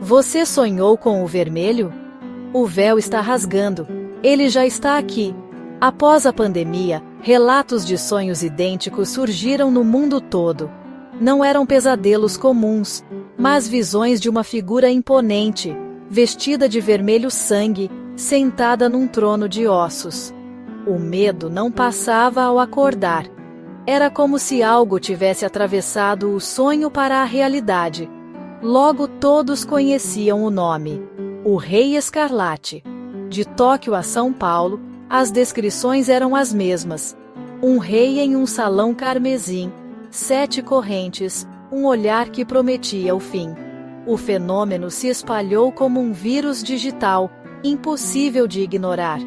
Você sonhou com o vermelho? O véu está rasgando. Ele já está aqui. Após a pandemia, relatos de sonhos idênticos surgiram no mundo todo. Não eram pesadelos comuns, mas visões de uma figura imponente, vestida de vermelho sangue, sentada num trono de ossos. O medo não passava ao acordar. Era como se algo tivesse atravessado o sonho para a realidade. Logo todos conheciam o nome: o Rei Escarlate. De Tóquio a São Paulo, as descrições eram as mesmas. Um rei em um salão carmesim, 7 correntes, um olhar que prometia o fim. O fenômeno se espalhou como um vírus digital, impossível de ignorar.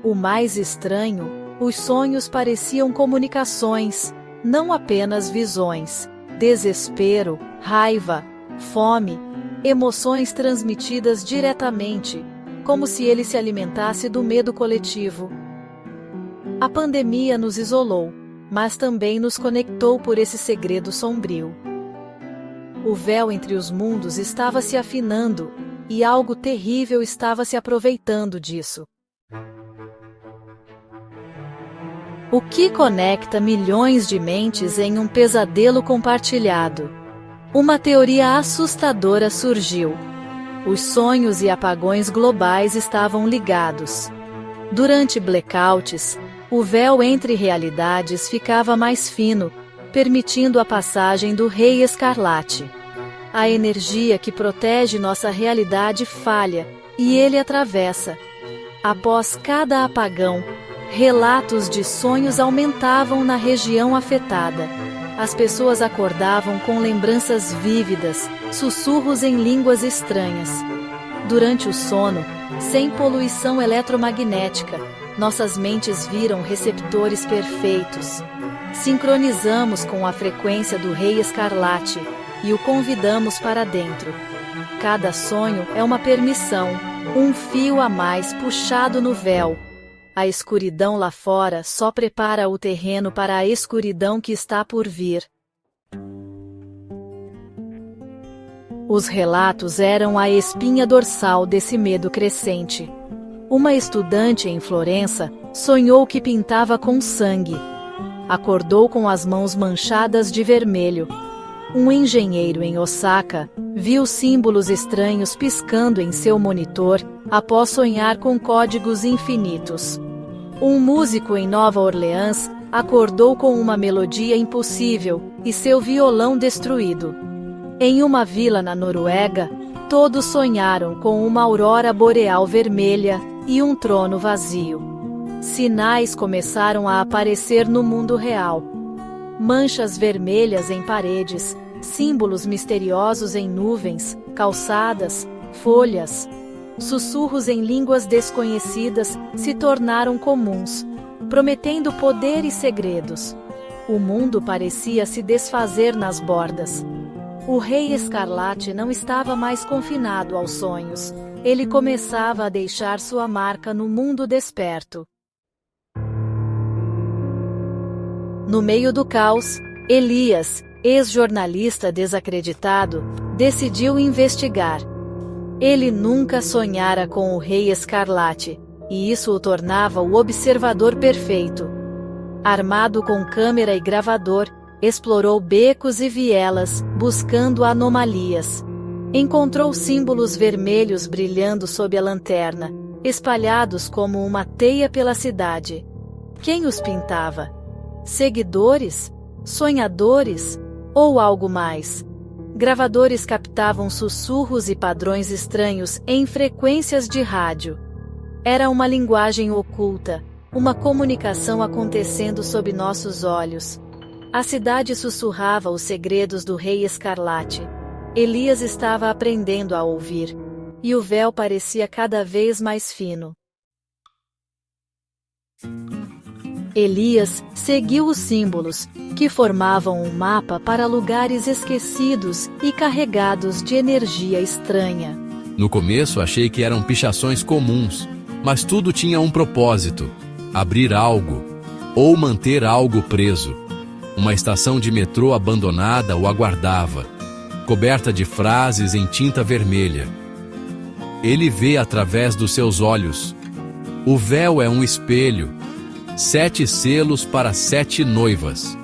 O mais estranho, os sonhos pareciam comunicações, não apenas visões. Desespero, raiva, fome, emoções transmitidas diretamente, como se ele se alimentasse do medo coletivo. A pandemia nos isolou, mas também nos conectou por esse segredo sombrio. O véu entre os mundos estava se afinando, e algo terrível estava se aproveitando disso. O que conecta milhões de mentes em um pesadelo compartilhado? Uma teoria assustadora surgiu. Os sonhos e apagões globais estavam ligados. Durante blackouts, o véu entre realidades ficava mais fino, permitindo a passagem do Rei Escarlate. A energia que protege nossa realidade falha, e ele atravessa. Após cada apagão, relatos de sonhos aumentavam na região afetada. As pessoas acordavam com lembranças vívidas, sussurros em línguas estranhas. Durante o sono, sem poluição eletromagnética, nossas mentes viram receptores perfeitos. Sincronizamos com a frequência do Rei Escarlate e o convidamos para dentro. Cada sonho é uma permissão, um fio a mais puxado no véu. A escuridão lá fora só prepara o terreno para a escuridão que está por vir. Os relatos eram a espinha dorsal desse medo crescente. Uma estudante em Florença sonhou que pintava com sangue. Acordou com as mãos manchadas de vermelho. Um engenheiro em Osaka viu símbolos estranhos piscando em seu monitor após sonhar com códigos infinitos. Um músico em Nova Orleans acordou com uma melodia impossível e seu violão destruído. Em uma vila na Noruega, todos sonharam com uma aurora boreal vermelha e um trono vazio. Sinais começaram a aparecer no mundo real. Manchas vermelhas em paredes, símbolos misteriosos em nuvens, calçadas, folhas. Sussurros em línguas desconhecidas se tornaram comuns, prometendo poder e segredos. O mundo parecia se desfazer nas bordas. O Rei Escarlate não estava mais confinado aos sonhos. Ele começava a deixar sua marca no mundo desperto. No meio do caos, Elias, ex-jornalista desacreditado, decidiu investigar. Ele nunca sonhara com o Rei Escarlate, e isso o tornava o observador perfeito. Armado com câmera e gravador, explorou becos e vielas, buscando anomalias. Encontrou símbolos vermelhos brilhando sob a lanterna, espalhados como uma teia pela cidade. Quem os pintava? Seguidores? Sonhadores? Ou algo mais? Gravadores captavam sussurros e padrões estranhos em frequências de rádio. Era uma linguagem oculta, uma comunicação acontecendo sob nossos olhos. A cidade sussurrava os segredos do Rei Escarlate. Elias estava aprendendo a ouvir, e o véu parecia cada vez mais fino. Elias seguiu os símbolos, que formavam um mapa para lugares esquecidos e carregados de energia estranha. No começo achei que eram pichações comuns, mas tudo tinha um propósito: abrir algo, ou manter algo preso. Uma estação de metrô abandonada o aguardava, coberta de frases em tinta vermelha. Ele vê através dos seus olhos. O véu é um espelho. 7 selos para 7 noivas.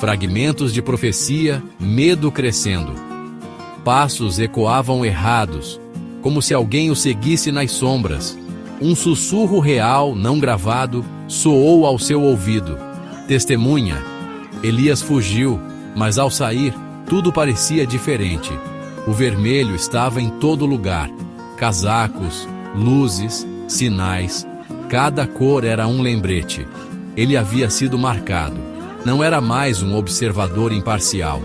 Fragmentos de profecia, medo crescendo. Passos ecoavam errados, como se alguém o seguisse nas sombras. Um sussurro real, não gravado, soou ao seu ouvido. Testemunha. Elias fugiu, mas ao sair, tudo parecia diferente. O vermelho estava em todo lugar. Casacos, luzes, sinais. Cada cor era um lembrete. Ele havia sido marcado. Não era mais um observador imparcial.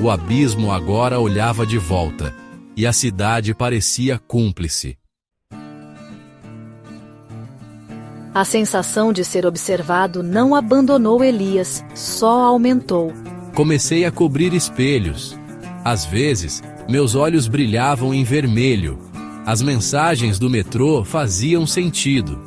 O abismo agora olhava de volta, e a cidade parecia cúmplice. A sensação de ser observado não abandonou Elias, só aumentou. Comecei a cobrir espelhos. Às vezes, meus olhos brilhavam em vermelho. As mensagens do metrô faziam sentido.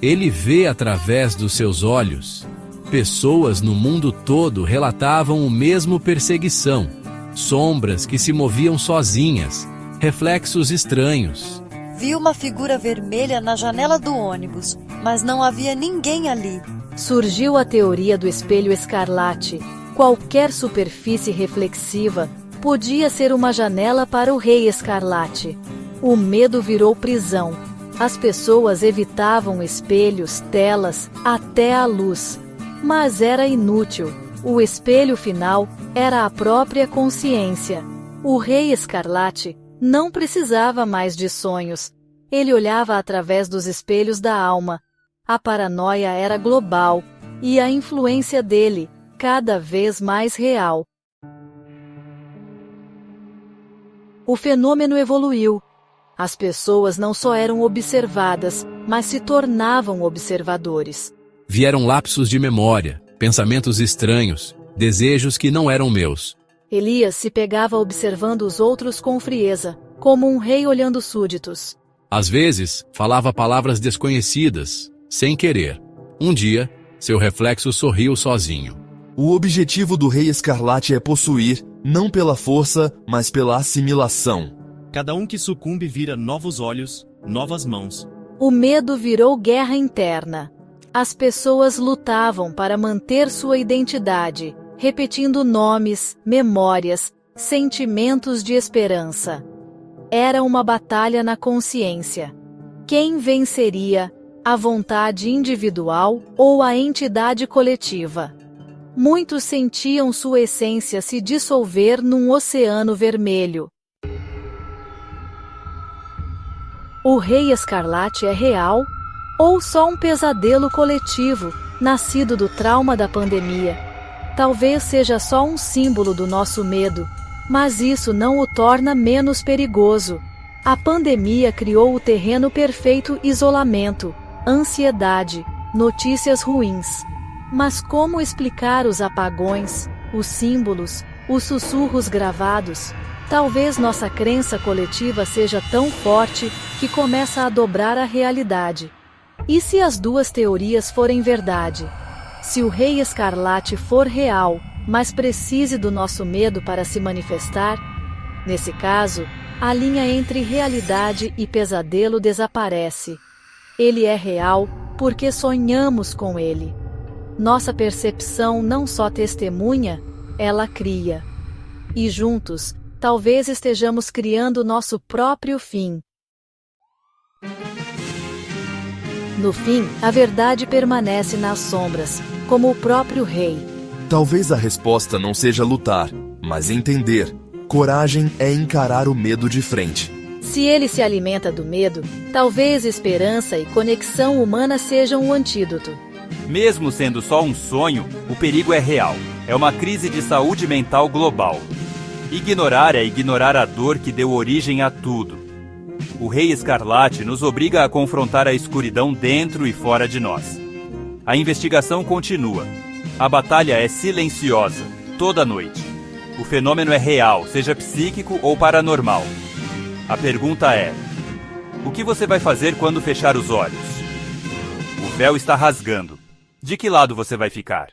Ele vê através dos seus olhos. Pessoas no mundo todo relatavam o mesmo perseguição. Sombras que se moviam sozinhas. Reflexos estranhos. Vi uma figura vermelha na janela do ônibus, mas não havia ninguém ali. Surgiu a teoria do espelho escarlate. Qualquer superfície reflexiva podia ser uma janela para o Rei Escarlate. O medo virou prisão. As pessoas evitavam espelhos, telas, até a luz. Mas era inútil. O espelho final era a própria consciência. O Rei Escarlate não precisava mais de sonhos. Ele olhava através dos espelhos da alma. A paranoia era global, e a influência dele, cada vez mais real. O fenômeno evoluiu. As pessoas não só eram observadas, mas se tornavam observadores. Vieram lapsos de memória, pensamentos estranhos, desejos que não eram meus. Elias se pegava observando os outros com frieza, como um rei olhando súditos. Às vezes, falava palavras desconhecidas, sem querer. Um dia, seu reflexo sorriu sozinho. O objetivo do Rei Escarlate é possuir, não pela força, mas pela assimilação. Cada um que sucumbe vira novos olhos, novas mãos. O medo virou guerra interna. As pessoas lutavam para manter sua identidade, repetindo nomes, memórias, sentimentos de esperança. Era uma batalha na consciência. Quem venceria, a vontade individual ou a entidade coletiva? Muitos sentiam sua essência se dissolver num oceano vermelho. O Rei Escarlate é real? Ou só um pesadelo coletivo, nascido do trauma da pandemia? Talvez seja só um símbolo do nosso medo, mas isso não o torna menos perigoso. A pandemia criou o terreno perfeito: isolamento, ansiedade, notícias ruins. Mas como explicar os apagões, os símbolos, os sussurros gravados? Talvez nossa crença coletiva seja tão forte que começa a dobrar a realidade. E se as duas teorias forem verdade? Se o Rei Escarlate for real, mas precise do nosso medo para se manifestar? Nesse caso, a linha entre realidade e pesadelo desaparece. Ele é real porque sonhamos com ele. Nossa percepção não só testemunha, ela cria. E juntos, talvez estejamos criando nosso próprio fim. No fim, a verdade permanece nas sombras, como o próprio rei. Talvez a resposta não seja lutar, mas entender. Coragem é encarar o medo de frente. Se ele se alimenta do medo, talvez esperança e conexão humana sejam o antídoto. Mesmo sendo só um sonho, o perigo é real. É uma crise de saúde mental global. Ignorar é ignorar a dor que deu origem a tudo. O Rei Escarlate nos obriga a confrontar a escuridão dentro e fora de nós. A investigação continua. A batalha é silenciosa, toda noite. O fenômeno é real, seja psíquico ou paranormal. A pergunta é: o que você vai fazer quando fechar os olhos? O véu está rasgando. De que lado você vai ficar?